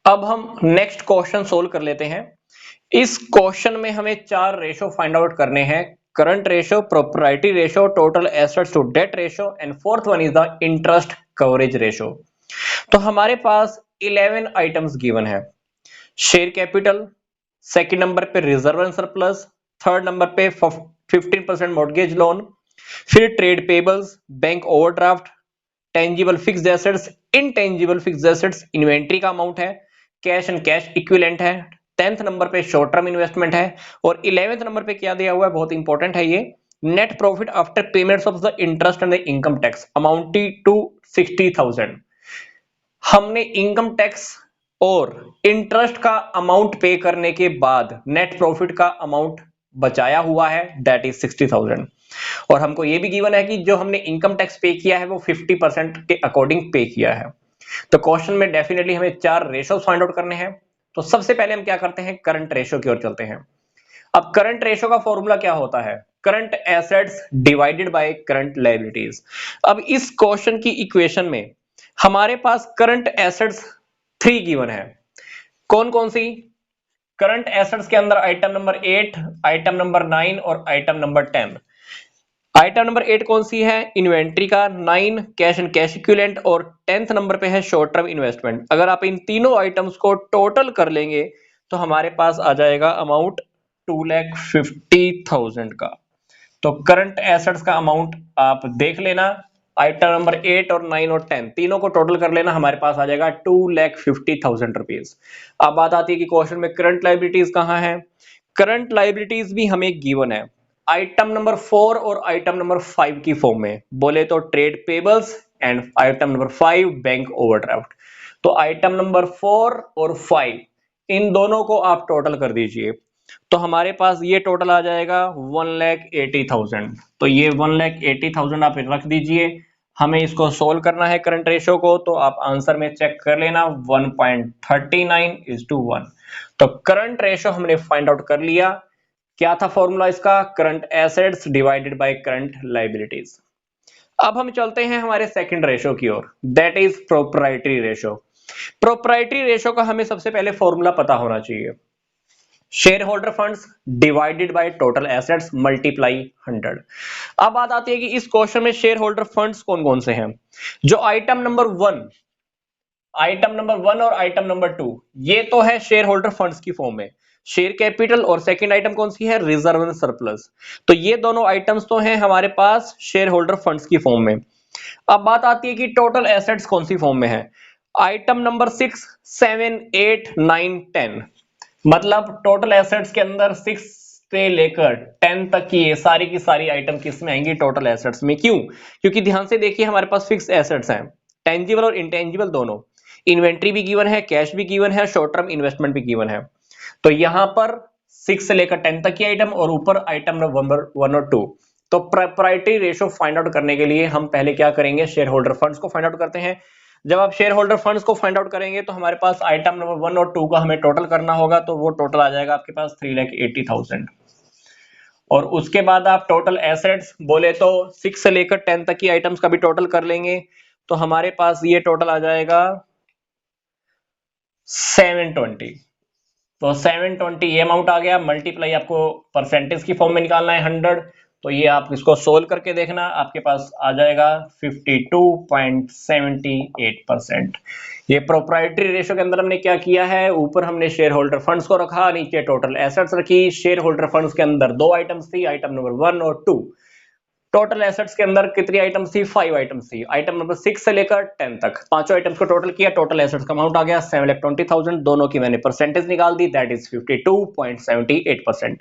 अब हम next question solve कर लेते हैं। इस क्वेश्चन में हमें चार रेशो फाइंड आउट करने हैं। Current ratio, proprietary ratio, total assets to debt ratio and fourth one is the interest coverage ratio. तो हमारे पास 11 आइटम्स गिवन है। शेयर कैपिटल, सेकंड नंबर पे reserve and surplus, third number पे 15% mortgage loan, फिर trade payables, bank overdraft, tangible fixed assets, intangible fixed assets, inventory का amount है, cash and cash equivalent है, 10th नंबर पे short term investment है और 11th number पे क्या दिया हुआ है, बहुत इंपॉर्टेंट है ये, net profit after payments of the interest and the income tax amounting to 60,000। हमने इनकम टैक्स और इंटरेस्ट का अमाउंट पे करने के बाद नेट प्रॉफिट का अमाउंट बचाया हुआ है, दैट इज 60,000। और हमको ये भी गिवन है कि जो हमने इनकम टैक्स पे किया है वो 50% के अकॉर्डिंग पे किया है। तो क्वेश्चन में डेफिनेटली हमें चार रेशोस फाइंड आउट करने हैं। तो सबसे पहले हम क्या करते हैं, करंट रेशो की ओर चलते हैं। अब करंट रेशो का फॉर्मूला क्या होता है, current assets divided by current liabilities. अब इस क्वेश्चन की इक्वेशन में हमारे पास करंट एसेट्स 3 गिवन है। कौन कौन सी? करंट एसेट्स के अंदर आइटम नंबर 8, आइटम नंबर 9 और आइटम नंबर 10। आइटम नंबर 8 कौन सी है? इन्वेंट्री का, 9 कैश एंड कैश इक्विवेलेंट और 10th नंबर पे है शॉर्ट टर्म इन्वेस्टमेंट। अगर आप इन तीनों आइटम्स को टोटल कर लेंगे तो हमारे पास आ जाएगा अमाउंट 2,50,000 का। तो करंट एसेट्स का अमाउंट आप देख लेना, आइटम नंबर 8 और 9 और 10 तीनों को टोटल कर लेना, हमारे पास आ जाएगा 2,50,000 रुपीज। अब बात आती है कि क्वेश्चन में करंट लायबिलिटीज कहां है। करंट लायबिलिटीज भी हमें गिवन है आइटम नंबर 4 और आइटम नंबर 5 की फॉर्म में, बोले तो trade payables and item number 5 bank overdraft. तो आइटम नंबर 4 और 5 इन दोनों को आप टोटल कर दीजिए तो हमारे पास ये टोटल आ जाएगा 1,80,000। तो ये 1,80,000 आप रख दीजिए। हमें इसको सोल्व करना है करंट रेशो को, तो आप आंसर में चेक कर लेना 1.39:1। तो करंट रेशो हमने फाइंड आउट कर लिया। क्या था फॉर्मूला इसका? Current assets divided by current liabilities. अब हम चलते हैं हमारे सेकंड रेशो की ओर, that is proprietary ratio. Proprietary ratio का हमें सबसे पहले फॉर्मूला पता होना चाहिए, share holder funds divided by total assets multiply 100। अब बात आती है कि इस क्वेश्चन में शेयर होल्डर फंड्स कौन कौन से हैं। जो आइटम नंबर 1, आइटम नंबर 1 और आइटम नंबर 2 ये तो है शेयर होल्डर फंड्स की फॉर्म में, शेयर कैपिटल, और सेकंड आइटम कौन सी है? Reserve and surplus. तो ये दोनों आइटम्स तो हैं हमारे पास शेयर होल्डर फंड्स की फॉर्म में। अब बात आती है कि टोटल एसेट्स कौन सी फॉर्म में है। Item number 6, 7, 8, 9, 10। मतलब टोटल एसेट्स के अंदर 6 से लेकर 10 तक की ये सारी की सारी आइटम किस में आएंगी? टोटल एसेट्स में। क्यों? क्योंकि ध्यान से देखिए हमारे पास फिक्स एसेट्स हैं, टेंजिबल और इंटेंजिबल दोनों, इन्वेंट्री भी गिवन है, कैश भी गिवन है, शॉर्ट टर्म इन्वेस्टमेंट भी गिवन है। तो यहां पर 6 से लेकर 10 तक की आइटम और ऊपर आइटम नंबर 1 और 2। तो प्रोप्राइटरी रेशो फाइंड आउट करने के लिए हम पहले क्या करेंगे? शेयर होल्डर फंड्स को फाइंड आउट करते हैं। जब आप शेयर होल्डर फंड्स को फाइंड आउट करेंगे तो हमारे पास आइटम नंबर 1 और 2 का हमें टोटल करना होगा, तो वो टोटल आ जाएगा आपके पास 3,80,000। और उसके बाद आप टोटल एसेट्स बोले तो 6 से लेकर 10 तक की आइटम्स का भी टोटल कर लेंगे, तो हमारे पास ये टोटल आ जाएगा 720। तो 720 ये अमाउंट आ गया, मल्टीप्लाई आपको परसेंटेज की फॉर्म में निकालना है 100। तो ये आप इसको सोल्व करके देखना, आपके पास आ जाएगा 52.78%। ये प्रोप्राइटरी रेशो के अंदर हमने क्या किया है, ऊपर हमने शेयर होल्डर फंड्स को रखा, नीचे टोटल एसेट्स रखी। शेयर होल्डर फंड्स के अंदर दो आइटम्स थी, आइटम नंबर 1 और 2। टोटल एसेट्स के अंदर कितनी आइटम्स थी? 5 आइटम्स थी, आइटम नंबर 6 से लेकर 10 तक पांचों आइटम्स को टोटल किया, टोटल एसेट्स का अमाउंट आ गया 7,20,000। दोनों की मैंने परसेंटेज निकाल दी, दैट इज 52.78%।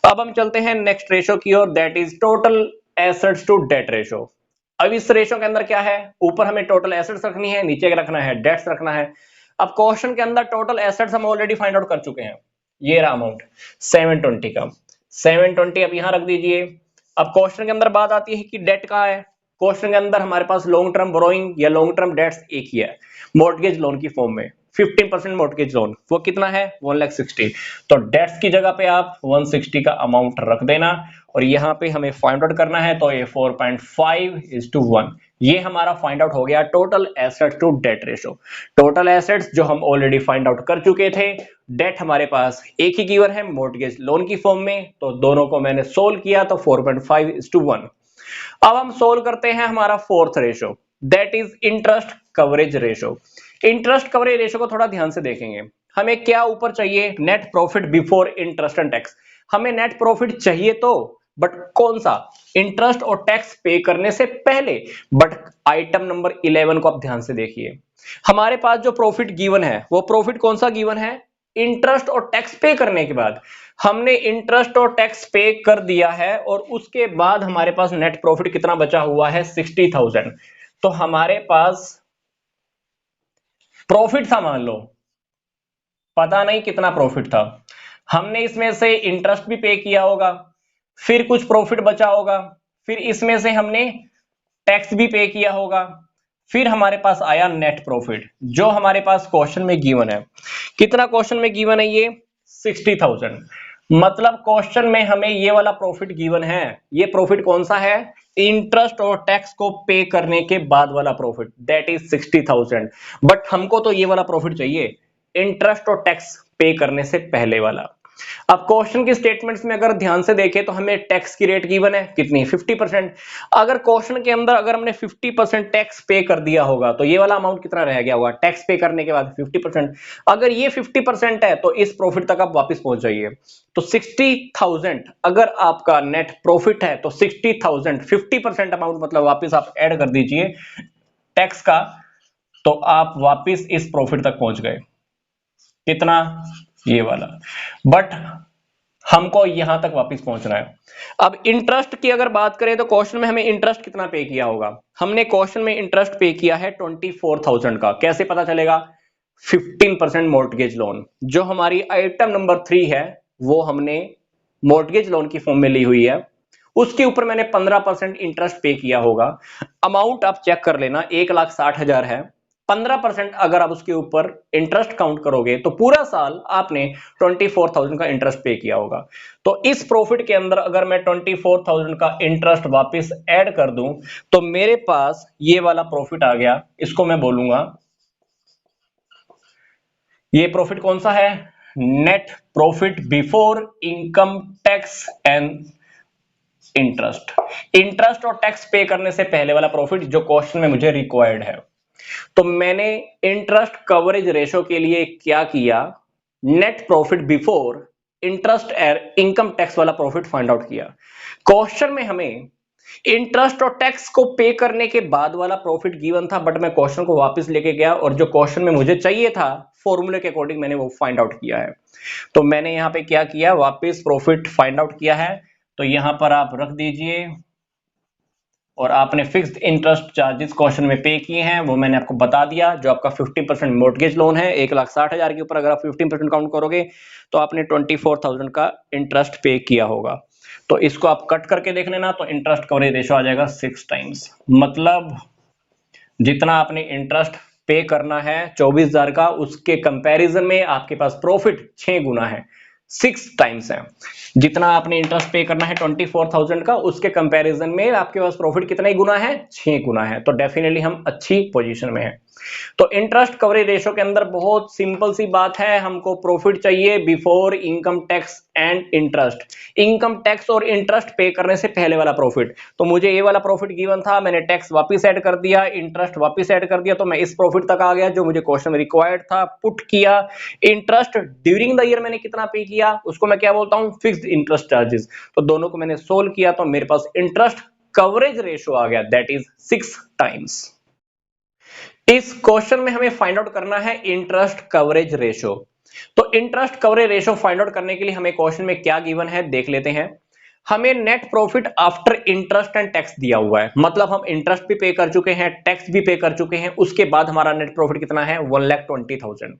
अब हम चलते हैं नेक्स्ट रेशो की ओर, that is total assets to debt ratio. अब इस रेशो के अंदर क्या है, ऊपर हमें टोटल एसेट्स रखनी है, नीचे रखना है डेट्स रखना है। अब क्वेश्चन के अंदर टोटल एसेट्स हम ऑलरेडी फाइंड आउट कर चुके हैं, ये रहा अमाउंट 720 का, 720 अब यहां रख दीजिए। अब क्वेश्चन के अंदर बात आती है कि डेट कहां है। क्वेश्चन के अंदर हमारे पास लॉन्ग टर्म बोरोइंग या लॉन्ग टर्म डेट्स एक ही है, मॉर्गेज लोन की फॉर्म में। 15% मॉर्गेज लोन, वो कितना है 1,60,000। तो डेट्स की जगह पे आप 160 का अमाउंट रख देना और यहाँ पे हमें फाइंड आउट करना है, तो ये 4.5:1 ये हमारा फाइंड आउट हो गया total assets to debt ratio. Total assets जो हम ऑलरेडी फाइंड आउट कर चुके थे, डेट हमारे पास एक ही गिवन है मॉर्गेज लोन की फॉर्म में, तो दोनों को मैंने सोल्व किया तो 4.5:1। अब हम सोल्व करते हैं हमारा fourth ratio, that is interest coverage ratio. Interest coverage ratio को थोड़ा ध्यान से देखेंगे। हमें क्या ऊपर चाहिए, net profit before interest and tax. हमें नेट प्रॉफिट चाहिए तो, बट कौन सा, इंटरेस्ट और टैक्स पे करने से पहले। बट आइटम नंबर 11 को आप ध्यान से देखिए, हमारे पास जो प्रॉफिट गिवन है वो प्रॉफिट कौन सा गिवन है, इंटरेस्ट और टैक्स पे करने के बाद। हमने इंटरेस्ट और टैक्स पे कर दिया है और उसके बाद हमारे पास नेट प्रॉफिट कितना बचा हुआ है 60,000। तो हमारे पास प्रॉफिट था, मान लो पता नहीं कितना प्रॉफिट था, हमने इसमें से इंटरेस्ट भी पे किया होगा, फिर कुछ प्रॉफिट बचा होगा, फिर इसमें से हमने टैक्स भी पे किया होगा, फिर हमारे पास आया नेट प्रॉफिट जो हमारे पास क्वेश्चन में गिवन है। कितना क्वेश्चन में गिवन है, ये 60,000। मतलब क्वेश्चन में हमें ये वाला प्रॉफिट गिवन है। ये प्रॉफिट कौन सा है, इंटरेस्ट और टैक्स को पे करने के बाद वाला प्रॉफिट, दैट इज 60,000। बट हमको तो ये वाला प्रॉफिट चाहिए, इंटरेस्ट और टैक्स पे करने से पहले वाला। अब क्वेश्चन की स्टेटमेंट्स में अगर ध्यान से देखें तो हमें टैक्स की रेट गिवन है कितनी, 50%। अगर क्वेश्चन के अंदर अगर हमने 50% टैक्स पे कर दिया होगा तो ये वाला अमाउंट कितना रह गया होगा, टैक्स पे करने के बाद 50%। अगर ये 50% है तो इस प्रॉफिट तक आप वापस पहुंच जाइए। तो 60,000 अगर आपका नेट प्रॉफिट है तो 60,000 50% अमाउंट मतलब वापस आप ऐड कर दीजिए टैक्स का, तो आप वापस इस प्रॉफिट तक पहुंच गए। कितना, ये वाला। बट हमको यहां तक वापस पहुंचना है। अब इंटरेस्ट की अगर बात करें तो क्वेश्चन में हमें इंटरेस्ट कितना पे किया होगा, हमने क्वेश्चन में इंटरेस्ट पे किया है 24,000 का। कैसे पता चलेगा, 15% मॉर्गेज लोन जो हमारी आइटम नंबर 3 है वो हमने मॉर्गेज लोन की फॉर्म में ली हुई है, उसके ऊपर मैंने 15% इंटरेस्ट पे किया होगा। अमाउंट आप चेक कर लेना 1,60,000 है। 15% अगर आप उसके ऊपर इंटरेस्ट काउंट करोगे तो पूरा साल आपने 24,000 का इंटरेस्ट पे किया होगा। तो इस प्रॉफिट के अंदर अगर मैं 24,000 का इंटरेस्ट वापस ऐड कर दूं तो मेरे पास ये वाला प्रॉफिट आ गया। इसको मैं बोलूंगा, ये प्रॉफिट कौन सा है, net profit before income tax and interest. Interest और टैक्स पे करने से पहले वाला प्रॉफिट जो क्वेश्चन में मुझे रिक्वायर्ड है। तो मैंने इंटरेस्ट कवरेज रेशो के लिए क्या किया, नेट प्रॉफिट बिफोर इंटरेस्ट और इनकम टैक्स वाला प्रॉफिट फाइंड आउट किया। क्वेश्चन में हमें इंटरेस्ट और टैक्स को पे करने के बाद वाला प्रॉफिट गिवन था, बट मैं क्वेश्चन को वापस लेके गया और जो क्वेश्चन में मुझे चाहिए था फॉर्मूले के अकॉर्डिंग मैंने वो फाइंड आउट किया है। तो मैंने यहां पे क्या किया, वापस प्रॉफिट फाइंड आउट किया है। तो यहां पर आप रख दीजिए और आपने फिक्स्ड इंटरेस्ट चार्जेस क्वेश्चन में पे किए हैं वो मैंने आपको बता दिया। जो आपका 50% मॉर्गेज लोन है 1,60,000 के ऊपर अगर आप 15% काउंट करोगे तो आपने 24,000 का इंटरेस्ट पे किया होगा। तो इसको आप कट करके देख लेना, तो इंटरेस्ट कवरेज रेशो आ जाएगा 6 टाइम्स। मतलब जितना आपने इंटरेस्ट पे करना है 24,000 का, उसके कंपैरिजन में आपके पास प्रॉफिट 6 गुना है, 6 टाइम्स है। जितना आपने इंटरेस्ट पे करना है 24,000 का, उसके कंपैरिजन में आपके पास प्रॉफिट कितना ही गुना है, 6 गुना है। तो डेफिनेटली हम अच्छी पोजीशन में हैं। तो इंटरेस्ट कवरेज रेशो के अंदर बहुत सिंपल सी बात है, हमको प्रॉफिट चाहिए before income tax and interest. Income tax और इंटरेस्ट पे करने से पहले वाला प्रॉफिट। तो मुझे ये वाला प्रॉफिट गिवन था, मैंने टैक्स वापस ऐड कर दिया, इंटरेस्ट वापस ऐड कर दिया, तो मैं इस प्रॉफिट तक आ गया जो मुझे क्वेश्चन में रिक्वायर्ड था। पुट किया, इंटरेस्ट ड्यूरिंग द ईयर मैंने कितना पे किया उसको मैं क्या बोलता हूं, फिक्स्ड इंटरेस्ट चार्जेस। तो दोनों को मैंने सोल्व किया तो मेरे पास इंटरेस्ट कवरेज रेशो आ गया, दैट इज 6 टाइम्स। इस क्वेश्चन में हमें फाइंड आउट करना है इंटरेस्ट कवरेज रेशो। तो interest coverage ratio find out करने के लिए हमें क्वेश्चन में क्या गिवन है देख लेते हैं। हमें net profit after interest and tax दिया हुआ है, मतलब हम इंटरेस्ट भी पे कर चुके हैं, टैक्स भी पे कर चुके हैं, उसके बाद हमारा नेट प्रॉफिट कितना है 1,20,000।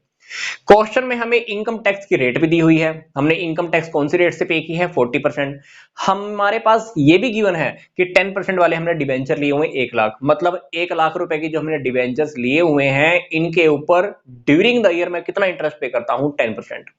क्वेश्चन में हमें इनकम टैक्स की रेट भी दी हुई है। हमने इनकम टैक्स कौन सी रेट से पे की है? 40%। हमारे पास ये भी गिवन है कि 10% वाले हमने डिबेंचर लिए हुए 1 लाख, मतलब 1 लाख रुपए की जो हमने डिबेंचर्स लिए हुए हैं इनके ऊपर ड्यूरिंग द ईयर मैं कितना इंटरेस्ट पे करता हूं? 10%।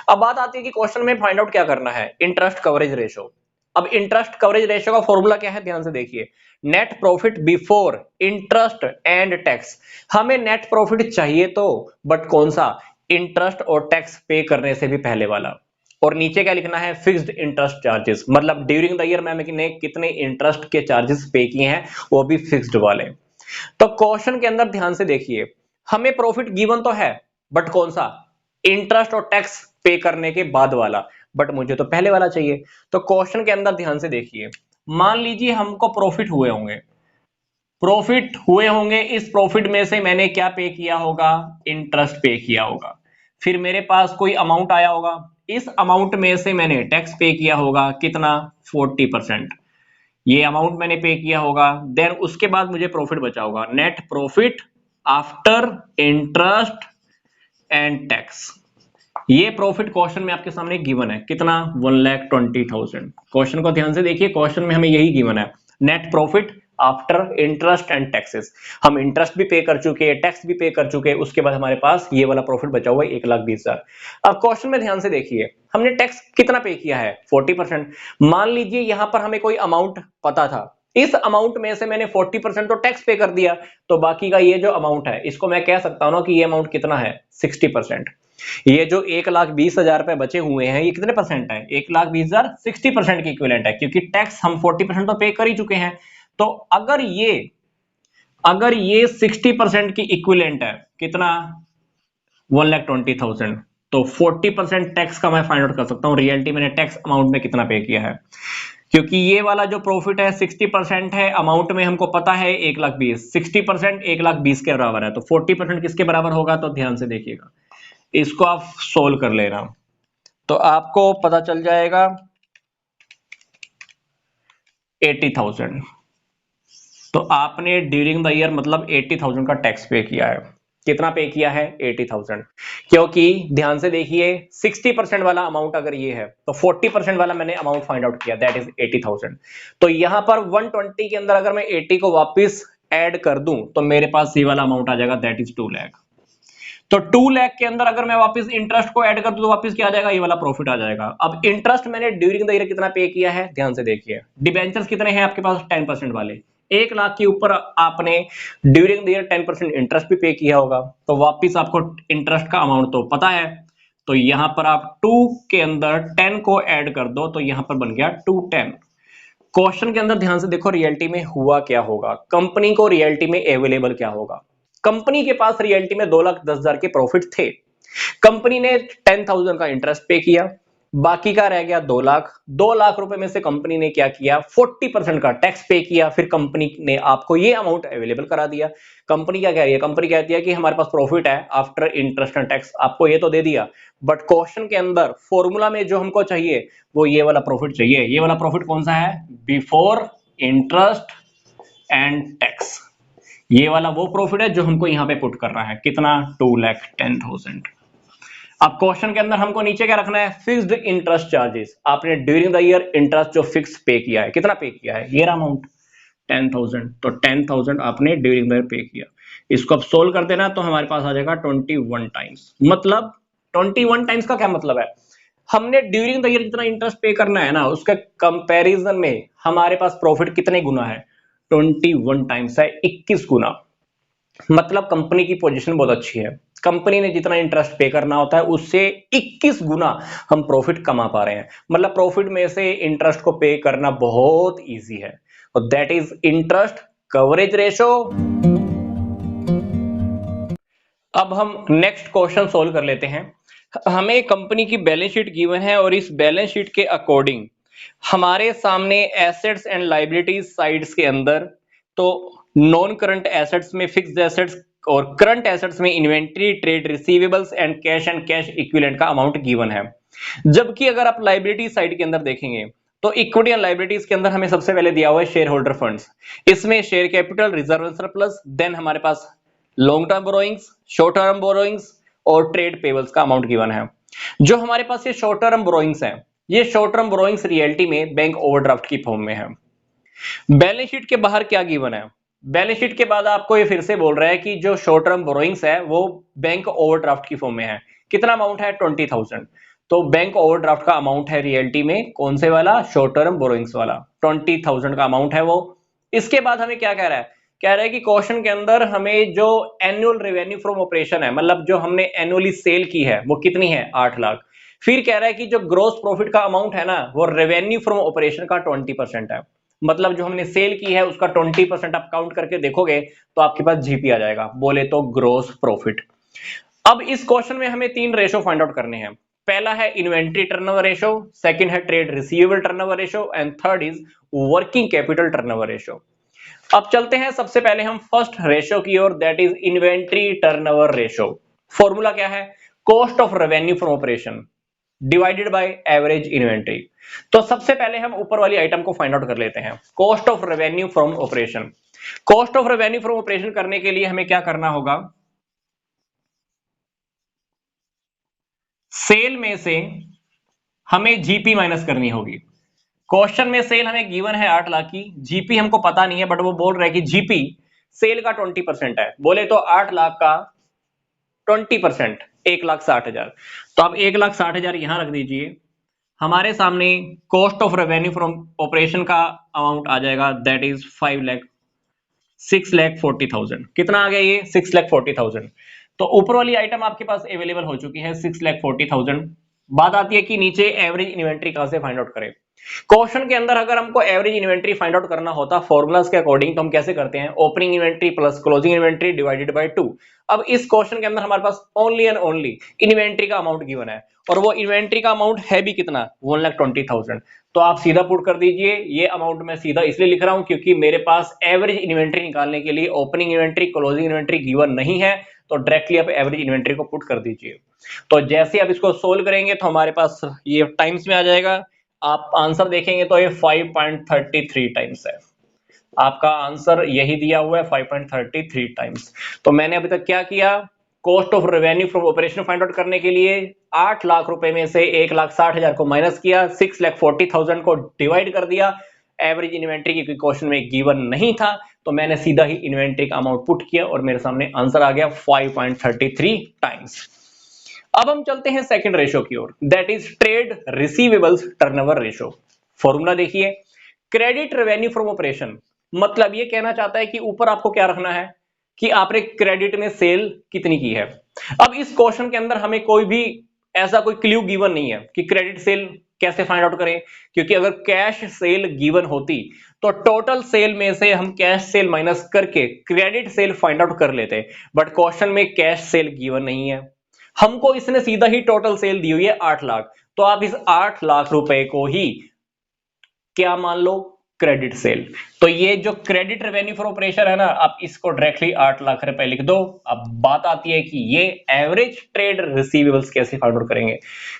अब बात आती है कि क्वेश्चन में फाइंड आउट क्या करना है? Interest coverage ratio. अब इंटरेस्ट कवरेज रेशो का फॉर्मूला क्या है? ध्यान से देखिए, net profit before interest and tax. हमें नेट प्रॉफिट चाहिए तो, बट कौन सा? इंटरेस्ट और टैक्स पे करने से भी पहले वाला। और नीचे क्या लिखना है? फिक्स्ड इंटरेस्ट चार्जेस, मतलब ड्यूरिंग द ईयर मैंने कितने इंटरेस्ट के चार्जेस पे किए हैं, वो भी फिक्स्ड वाले। तो क्वेश्चन के अंदर ध्यान से देखिए, हमें प्रॉफिट गिवन तो है, बट कौन सा? इंटरेस्ट और टैक्स पे करने के बाद वाला, बट मुझे तो पहले वाला चाहिए। तो क्वेश्चन के अंदर ध्यान से देखिए, मान लीजिए हमको प्रॉफिट हुए होंगे, इस प्रॉफिट में से मैंने क्या पे किया होगा? इंटरेस्ट पे किया होगा। फिर मेरे पास कोई अमाउंट आया होगा, इस अमाउंट में से मैंने टैक्स पे किया होगा, कितना? 40%। ये अमाउंट मैंने पे किया होगा, देन उसके बाद मुझे प्रॉफिट बचा होगा, net profit after interest and tax. ये प्रॉफिट क्वेश्चन में आपके सामने गिवन है, कितना? 1,20,000। क्वेश्चन को ध्यान से देखिए, क्वेश्चन में हमें यही गिवन है, net profit after interest and taxes. हम इंटरेस्ट भी पे कर चुके हैं, टैक्स भी पे कर चुके हैं, उसके बाद हमारे पास ये वाला प्रॉफिट बचा हुआ है 1,20,000। अब क्वेश्चन में ध्यान से देखिए, हमने टैक्स कितना पे किया है? 40%। मान लीजिए यहां पर हमें कोई अमाउंट पता था, इस अमाउंट में से मैंने 40% तो टैक्स पे कर दिया, तो बाकी का ये जो अमाउंट है इसको मैं कह सकता हूं ना कि ये अमाउंट कितना है? 60%। ये जो 1,20,000 रुपए बचे हुए हैं ये कितने परसेंट है? 1,20,000 60% की इक्विवेलेंट है, क्योंकि टैक्स हम 40% तो पे कर ही चुके हैं। तो अगर ये 60% की इक्विवेलेंट है, कितना? 1,20,000। तो 40% टैक्स का मैं फाइंड आउट कर सकता हूं, रियलिटी मैंने टैक्स अमाउंट में कितना पे किया है, क्योंकि ये वाला जो प्रॉफिट है 60% है, अमाउंट में हमको पता है 1,20,000, 60% 1,20,000 के बराबर है, तो 40% किसके बराबर होगा? तो ध्यान से देखिएगा, इसको आप सोल्व कर लेना तो आपको पता चल जाएगा 80,000। तो आपने ड्यूरिंग द ईयर मतलब 80,000 का टैक्स पे किया है। कितना पे किया है? 80,000। क्योंकि ध्यान से देखिए 60% वाला अमाउंट अगर ये है तो 40% वाला मैंने अमाउंट फाइंड आउट किया, दैट इज 80,000। तो यहां पर 120 के अंदर अगर मैं 80 को वापस ऐड कर दूं तो मेरे पास ये वाला अमाउंट आ जाएगा, दैट इज 2 लाख। तो 2 लाख के अंदर अगर मैं वापस इंटरेस्ट को ऐड कर दूं तो वापस क्या आ जाएगा? ये वाला प्रॉफिट आ जाएगा। अब इंटरेस्ट मैंने ड्यूरिंग द ईयर कितना पे किया है? ध्यान से देखिए, डिबेंचर्स कितने हैं आपके पास? 10% वाले। 1 लाख के ऊपर आपने ड्यूरिंग द ईयर 10% इंटरेस्ट भी पे किया होगा, तो वापस आपको इंटरेस्ट का अमाउंट तो पता है, तो यहां पर आप 2 के अंदर 10 को ऐड कर दो तो यहां पर बन गया 210। क्वेश्चन के अंदर ध्यान से देखो, रियलिटी में हुआ क्या होगा, कंपनी को रियलिटी में अवेलेबल क्या होगा। कंपनी के पास रियलिटी में 2,10,000 के प्रॉफिट थे, कंपनी ने 10,000 का इंटरेस्ट पे किया, बाकी का रह गया 2 लाख। 2 लाख रुपए में से कंपनी ने क्या किया? 40% का टैक्स पे किया, फिर कंपनी ने आपको ये अमाउंट अवेलेबल करा दिया। कंपनी क्या कह रही है? कंपनी कहती है कि हमारे पास प्रॉफिट है आफ्टर इंटरेस्ट एंड टैक्स, आपको ये तो दे दिया, बट क्वेश्चन के अंदर फॉर्मूला में जो हमको चाहिए वो ये वाला प्रॉफिट चाहिए। ये वाला प्रॉफिट कौन सा है? Before interest and tax. ये वाला वो प्रॉफिट है जो हमको यहां पे पुट करना है, कितना? 2,10,000। अब क्वेश्चन के अंदर हमको नीचे क्या रखना है? Fixed interest charges. आपने ड्यूरिंग द ईयर इंटरेस्ट जो फिक्स पे किया है, कितना पे किया है? ये रहा अमाउंट 10,000। तो 10,000 आपने ड्यूरिंग द ईयर पे किया। इसको अब सोल्व कर देना तो हमारे पास आ जाएगा 21 टाइम्स। मतलब 21 टाइम्स का क्या मतलब है? हमने ड्यूरिंग द ईयर जितना इंटरेस्ट पे करना है ना, उसके कंपैरिजन में हमारे पास प्रॉफिट कितने गुना है? 21 टाइम्स है, 21 गुना। मतलब कंपनी की पोजीशन बहुत अच्छी है, कंपनी ने जितना इंटरेस्ट पे करना होता है उससे 21 गुना हम प्रॉफिट कमा पा रहे हैं। मतलब प्रॉफिट में से इंटरेस्ट को पे करना बहुत इजी है, और that is interest coverage ratio. अब हम नेक्स्ट क्वेश्चन सोल्व कर लेते हैं। हमें कंपनी की बैलेंस शीट गिवन है और इस बैलेंस शीट के अकॉर्डिंग हमारे सामने एसेट्स एंड लायबिलिटीज साइड्स के अंदर, तो नॉन करंट एसेट्स में फिक्स्ड एसेट्स और करंट एसेट्स में inventory, trade receivables and cash equivalent का अमाउंट गिवन है। जबकि अगर आप लायबिलिटी साइड के अंदर देखेंगे तो इक्विटी एंड लायबिलिटीज के अंदर हमें सबसे पहले दिया हुआ है शेयर होल्डर फंड्स। इसमें share capital, reserve and surplus, then हमारे पास long term borrowings, short term borrowings और ट्रेड पेबल्स का अमाउंट गिवन है। जो हमारे पास ये शॉर्ट टर्म बोरोइंग्स हैं, ये शॉर्ट टर्म बोरोइंग्स रियलिटी में बैंक ओवरड्राफ्ट की फॉर्म में है। बैलेंस शीट के बाहर क्या गिवन है? बैलेंस शीट के बाद आपको ये फिर से बोल रहा है कि जो शॉर्ट टर्म बोरोइंग्स है वो बैंक ओवरड्राफ्ट की फॉर्म में है। कितना अमाउंट है? 20,000। तो बैंक ओवरड्राफ्ट का अमाउंट है रियलिटी में कौन से वाला? शॉर्ट टर्म बोरोइंग्स वाला। 20,000 का अमाउंट है वो। इसके बाद हमें क्या कह रहा है? कह रहा है कि क्वेश्चन के अंदर हमें जो एनुअल रेवेन्यू फ्रॉम ऑपरेशन है, मतलब जो हमने एनुअली सेल की है वो कितनी है? 8 लाख। फिर कह रहा है कि जो ग्रोस प्रॉफिट का अमाउंट है ना वो रेवेन्यू फ्रॉम ऑपरेशन का 20% है। मतलब जो हमने सेल की है उसका 20% आप काउंट करके देखोगे तो आपके पास जीपी आ जाएगा, बोले तो ग्रोस प्रॉफिट। अब इस क्वेश्चन में हमें 3 रेशो फाइंड आउट करने हैं। पहला है इन्वेंट्री टर्नओवर रेशो, सेकंड है trade receivable turnover ratio and third is working capital turnover ratio. अब चलते हैं सबसे पहले हम फर्स्ट रेशो की ओर, that is inventory turnover ratio. Formula क्या है? Cost of revenue from operation divided by average inventory. तो सबसे पहले हम ऊपर वाली आइटम को फाइंड आउट कर लेते हैं, cost of revenue from operation. Cost of revenue from operation करने के लिए हमें क्या करना होगा? सेल में से हमें जीपी माइनस करनी होगी। क्वेश्चन में सेल हमें गिवन है 8 लाख की, जीपी हमको पता नहीं है, बट वो बोल रहा है कि जीपी सेल का 20% है, बोले तो 8 लाख का 20% 1,60,000। तो आप 1,60,000 यहां रख दीजिए। हमारे सामने cost of revenue from operation का अमाउंट आ जाएगा, दैट इज 6,40,000। कितना आ गया ये? 6,40,000। तो ऊपर वाली आइटम आपके पास अवेलेबल हो चुकी है 6,40,000। बात आती है कि नीचे एवरेज इन्वेंट्री कहां से फाइंड आउट करें। क्वेश्चन के अंदर अगर हमको एवरेज इन्वेंट्री फाइंड आउट करना होता फॉर्मूलाज के अकॉर्डिंग, तो हम कैसे करते हैं? Opening inventory plus closing inventory divided by 2। अब इस क्वेश्चन के अंदर हमारे पास ओनली एंड ओनली इन्वेंट्री का अमाउंट गिवन है, और वो इन्वेंट्री का अमाउंट है भी कितना? 1,20,000। तो आप सीधा पुट कर दीजिए। ये अमाउंट मैं सीधा इसलिए लिख रहा हूं क्योंकि मेरे पास एवरेज इन्वेंट्री निकालने के लिए opening inventory closing inventory given नहीं है, तो डायरेक्टली आप एवरेज इन्वेंट्री को पुट कर दीजिए। तो जैसे आप इसको सोल्व करेंगे तो हमारे पास ये टाइम्स में आ जाएगा। आप आंसर देखेंगे तो ये 5.33 टाइम्स है। आपका आंसर यही दिया हुआ है 5.33 टाइम्स। तो मैंने अभी तक क्या किया? Cost of revenue from operation find out करने के लिए 8 लाख रुपए में से 1,60,000 को माइनस किया, 6,40,000 को डिवाइड कर दिया एवरेज इन्वेंट्री की, क्वेश्चन में गिवन नहीं था, तो मैंने सीधा ही इन्वेंट्री का अमाउंट पुट किया और मेरे सामने आंसर आ गया 5.33 टाइम्स। अब हम चलते हैं सेकंड रेशो की ओर, that is trade receivables turnover ratio. Formula देखिए, क्रेडिट रेवेन्यू फ्रॉम ऑपरेशन, मतलब ये कहना चाहता है कि ऊपर आपको क्या रखना है कि आपने क्रेडिट में सेल कितनी की है। अब इस क्वेश्चन के अंदर हमें कोई भी ऐसा कोई क्लू गिवन नहीं है कि क्रेडिट सेल कैसे फाइंड आउट करें, क्योंकि अगर कैश सेल गिवन होती तो टोटल सेल में से हम कैश सेल माइनस करके क्रेडिट सेल फाइंड आउट कर लेते, बट क्वेश्चन में कैश सेल गिवन नहीं है। हमको इसने सीधा ही टोटल सेल दी हुई है 8 लाख, तो आप इस 8 लाख रुपए को ही क्या मान लो? Credit sale. तो ये जो क्रेडिट रेवेन्यू फॉर ऑपरेशन है ना, आप इसको डायरेक्टली 8 लाख रुपए लिख दो। अब बात आती है कि ये एवरेज ट्रेड रिसीवेबल्स कैसे फाइंड आउट करेंगे।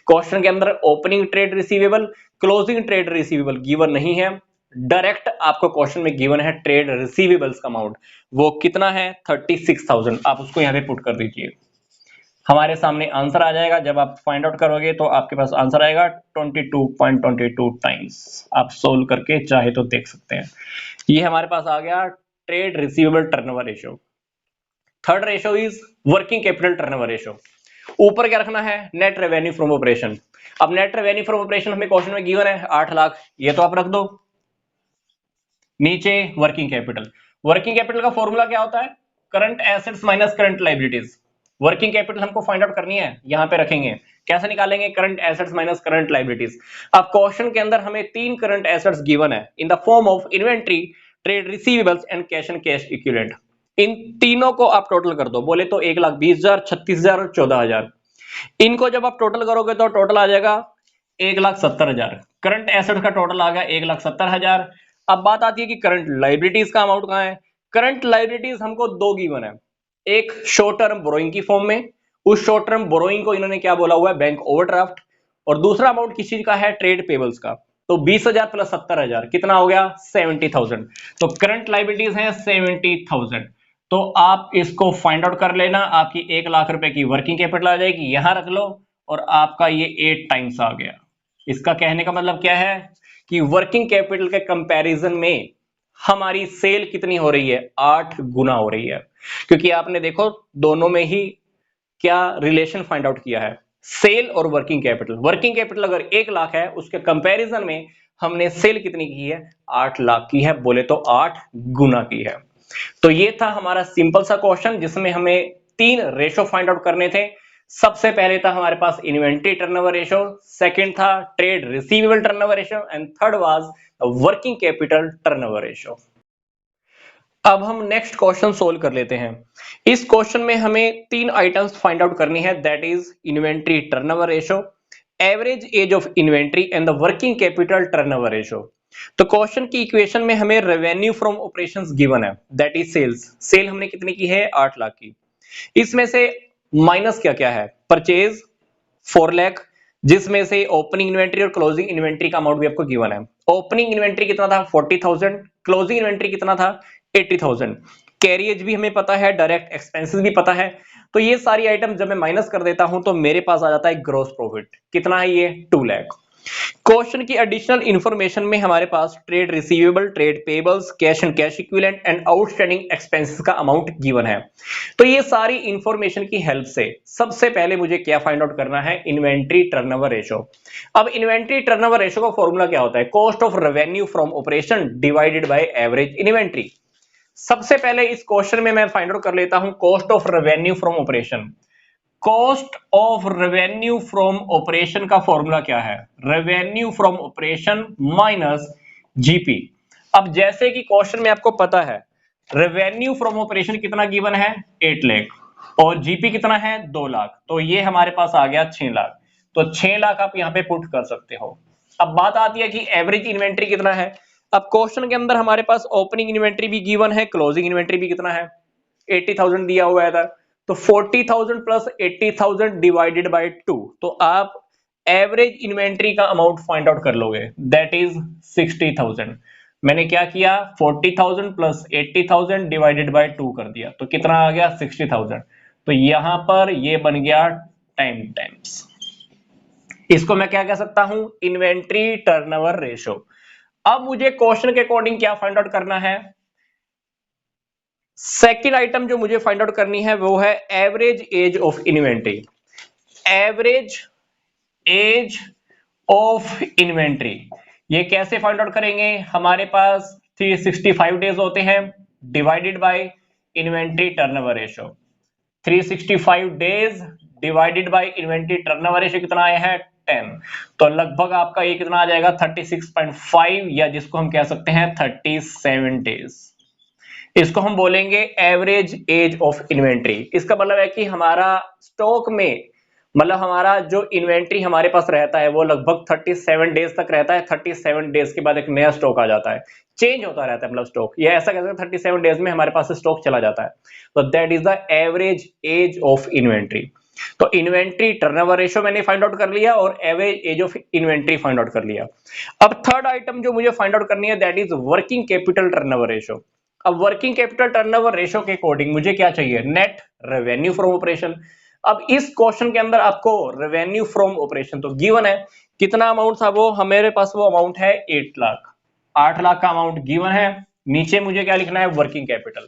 क्वेश्चन के अंदर opening trade receivable closing trade receivable given नहीं है, डायरेक्ट आपको क्वेश्चन में गिवन है ट्रेड रिसीवेबल्स का अमाउंट, वो कितना है? 36,000। आप उसको यहां पे पुट कर दीजिए, हमारे सामने आंसर आ जाएगा। जब आप फाइंड आउट करोगे तो आपके पास आंसर आएगा 22.22 टाइम्स। आप सोल्व करके चाहे तो देख सकते हैं। ये हमारे पास आ गया trade receivable turnover ratio. Third ratio is working capital turnover ratio. ऊपर क्या रखना है? Net revenue from operation. अब नेट रेवेन्यू फ्रॉम ऑपरेशन हमें क्वेश्चन में गिवन है 8 लाख, ये तो आप रख दो। नीचे वर्किंग कैपिटल, वर्किंग कैपिटल का फॉर्मूला क्या होता है? Current assets minus current liabilities. Working capital हमको फाइंड आउट करनी है, यहां पे रखेंगे। कैसे निकालेंगे? Current assets minus current liabilities. अब क्वेश्चन के अंदर हमें 3 करंट एसेट्स गिवन है in the form of inventory, trade receivables and cash and cash equivalent. इन तीनों को आप टोटल कर दो, बोले तो 1,20,000, 36,000 और 14,000। इनको जब आप टोटल करोगे तो टोटल आ जाएगा 1,70,000। करंट एसेट का टोटल आ गया 1,70,000। अब बात आती है कि करंट लायबिलिटीज का अमाउंट कहां है? करंट लायबिलिटीज हमको 2 गिवन है, एक शॉर्ट टर्म बोरोइंग की फॉर्म में, उस शॉर्ट टर्म बोरोइंग को इन्होंने क्या बोला हुआ है? Bank overdraft. और दूसरा अमाउंट किस चीज का है? ट्रेड पेबल्स का। तो 20,000 प्लस 70,000 कितना हो गया? 70,000। तो करंट लायबिलिटीज है 70,000। तो आप इसको फाइंड आउट कर लेना, आपकी 1 लाख रुपए की वर्किंग कैपिटल आ जाएगी, यहां रख लो और आपका ये 8 टाइम्स आ गया। इसका कहने का मतलब क्या है कि वर्किंग कैपिटल के कंपैरिजन में हमारी सेल कितनी हो रही है, 8 गुना हो रही है। क्योंकि आपने देखो दोनों में ही क्या रिलेशन फाइंड आउट किया है, सेल और वर्किंग कैपिटल। वर्किंग कैपिटल अगर 1 लाख है, उसके कंपैरिजन में हमने सेल कितनी की है, 8 लाख की है, बोले तो 8 गुना की है। तो ये था हमारा सिंपल सा क्वेश्चन जिसमें हमें 3 रेशो फाइंड आउट करने थे। सबसे पहले था हमारे पास इन्वेंट्री टर्नओवर रेशो, सेकंड था trade receivable turnover ratio and third was working capital turnover ratio. अब हम नेक्स्ट क्वेश्चन सोल्व कर लेते हैं। इस क्वेश्चन में हमें 3 आइटम्स फाइंड आउट करनी है, that is inventory turnover ratio, average age of inventory and the working capital turnover ratio. तो क्वेश्चन की इक्वेशन में हमें रेवेन्यू फ्रॉम ऑपरेशंस गिवन है, दैट इज सेल्स। सेल हमने कितनी की है, 8 लाख की। इसमें से माइनस क्या क्या है, परचेज 4 लाख, जिसमें से ओपनिंग इन्वेंट्री और क्लोजिंग इन्वेंट्री का अमाउंट भी आपको गिवन है। ओपनिंग इन्वेंट्री कितना था, 40,000, क्लोजिंग इन्वेंट्री कितना था, 80,000। कैरियज भी हमें पता है, डायरेक्ट एक्सपेंसेस भी पता है। तो ये सारी आइटम जब मैं माइनस कर देता हूं तो मेरे पास आ जाता है ग्रॉस प्रॉफिट। कितना है ये, 2 लाख। क्वेश्चन की एडिशनल इंफॉर्मेशन में हमारे पास trade receivable, trade payables, cash and cash equivalent and outstanding expenses का अमाउंट गिवन है। तो ये सारी इंफॉर्मेशन की हेल्प से सबसे पहले मुझे क्या फाइंड आउट करना है, इन्वेंट्री टर्नओवर रेशो। अब इन्वेंट्री टर्नओवर रेशो का फॉर्मूला क्या होता है, cost of revenue from operation divided by average inventory. सबसे पहले इस क्वेश्चन में मैं फाइंड आउट कर लेता हूं cost of revenue from operation. Cost of revenue from operation का फॉर्मूला क्या है, revenue from operation minus GP. अब जैसे कि क्वेश्चन में आपको पता है रेवेन्यू फ्रॉम ऑपरेशन कितना गिवन है, 8 लाख और जीपी कितना है, 2 लाख। तो ये हमारे पास आ गया 6 लाख। तो 6 लाख आप यहां पे पुट कर सकते हो। अब बात आती है कि एवरेज इन्वेंट्री कितना है। अब क्वेश्चन के अंदर हमारे पास ओपनिंग इन्वेंट्री भी गिवन है, क्लोजिंग इन्वेंट्री भी कितना है, 80,000 दिया हुआ है। तो 40,000 प्लस 80,000 डिवाइडेड बाय 2, तो आप एवरेज इन्वेंट्री का अमाउंट फाइंड आउट कर लोगे, दैट इज 60,000। मैंने क्या किया, 40,000 प्लस 80,000 डिवाइडेड बाय 2 कर दिया, तो कितना आ गया, 60,000। तो यहां पर ये बन गया टाइम्स। इसको मैं क्या कह सकता हूं, इन्वेंट्री टर्नओवर रेशो। अब मुझे क्वेश्चन के अकॉर्डिंग क्या फाइंड आउट करना है, सेकेंड आइटम जो मुझे फाइंड आउट करनी है वो है average age of inventory. Average age of inventory ये कैसे फाइंड आउट करेंगे, हमारे पास 365 डेज होते हैं divided by inventory turnover ratio. 365 days divided by inventory turnover ratio कितना आया है, 10। तो लगभग आपका ये कितना आ जाएगा, 36.5, या जिसको हम कह सकते हैं 37 डेज। इसको हम बोलेंगे एवरेज एज ऑफ इन्वेंट्री। इसका मतलब है कि हमारा स्टॉक में, मतलब हमारा जो इन्वेंट्री हमारे पास रहता है वो लगभग 37 डेज तक रहता है। 37 डेज के बाद एक नया स्टॉक आ जाता है, चेंज होता रहता है, मतलब स्टॉक, ये ऐसा कहते हैं 37 डेज में हमारे पास स्टॉक चला जाता है। तो that is the average age of inventory. तो इन्वेंट्री टर्नओवर रेशो मैंने फाइंड आउट कर लिया और average age of inventory find out कर लिया। अब थर्ड आइटम जो मुझे फाइंड आउट करनी है that is working capital turnover ratio. अब वर्किंग कैपिटल टर्नओवर रेशो के अकॉर्डिंग मुझे क्या चाहिए, नेट रेवेन्यू फ्रॉम ऑपरेशन। अब इस क्वेश्चन के अंदर आपको रेवेन्यू फ्रॉम ऑपरेशन तो गिवन है, कितना अमाउंट था वो, हमारे पास वो अमाउंट है 8 लाख। 8 लाख का अमाउंट गिवन है। नीचे मुझे क्या लिखना है, वर्किंग कैपिटल।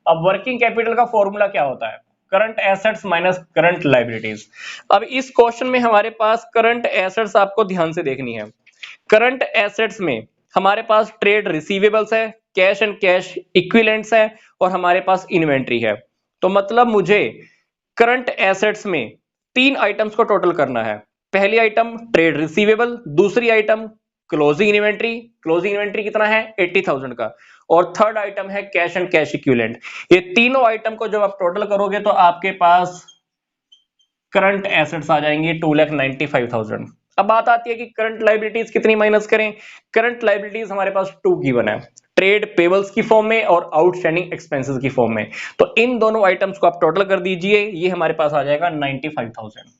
अब वर्किंग कैपिटल का फॉर्मूला क्या होता है, current assets minus current liabilities. अब इस क्वेश्चन में हमारे पास करंट एसेट्स आपको ध्यान से देखनी है। करंट एसेट्स में हमारे पास ट्रेड रिसीवेबल्स है, कैश एंड कैश इक्विवेलेंट्स है और हमारे पास इन्वेंट्री है। तो मतलब मुझे करंट एसेट्स में 3 आइटम्स को टोटल करना है। पहली आइटम ट्रेड रिसीवेबल, दूसरी item closing inventory. Closing inventory कितना है, 80,000 का, और थर्ड आइटम है कैश एंड कैश इक्विवेलेंट। ये तीनों आइटम को जब आप टोटल करोगे तो आपके पास करंट एसेट्स आ जाएंगे 2,95,000। अब बात आती है कि करंट लायबिलिटीज कितनी माइनस करें। करंट लायबिलिटीज हमारे पास 2 गिवन है, ट्रेड पेबल्स की फॉर्म में और आउटस्टैंडिंग एक्सपेंसेस की फॉर्म में। तो इन दोनों आइटम्स को आप टोटल कर दीजिए, ये हमारे पास आ जाएगा 95,000।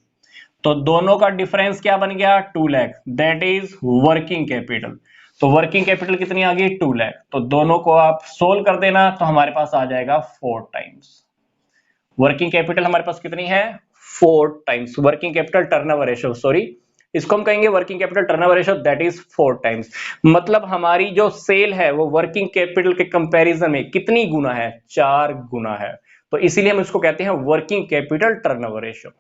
तो दोनों का डिफरेंस क्या बन गया, 2 lakh, that is working capital. तो वर्किंग कैपिटल कितनी आ गई 2 लाख। तो दोनों को आप सोल्व कर देना तो हमारे पास आ जाएगा 4 टाइम्स। वर्किंग कैपिटल हमारे पास कितनी है 4 times. Working capital turnover ratio, sorry इसको हम कहेंगे working capital turnover ratio, that is 4 times. मतलब हमारी जो सेल है वो वर्किंग कैपिटल के कंपैरिजन में कितनी गुना है 4 गुना है। तो इसीलिए हम इसको कहते हैं वर्किंग कैपिटल टर्नओवर रेशियो।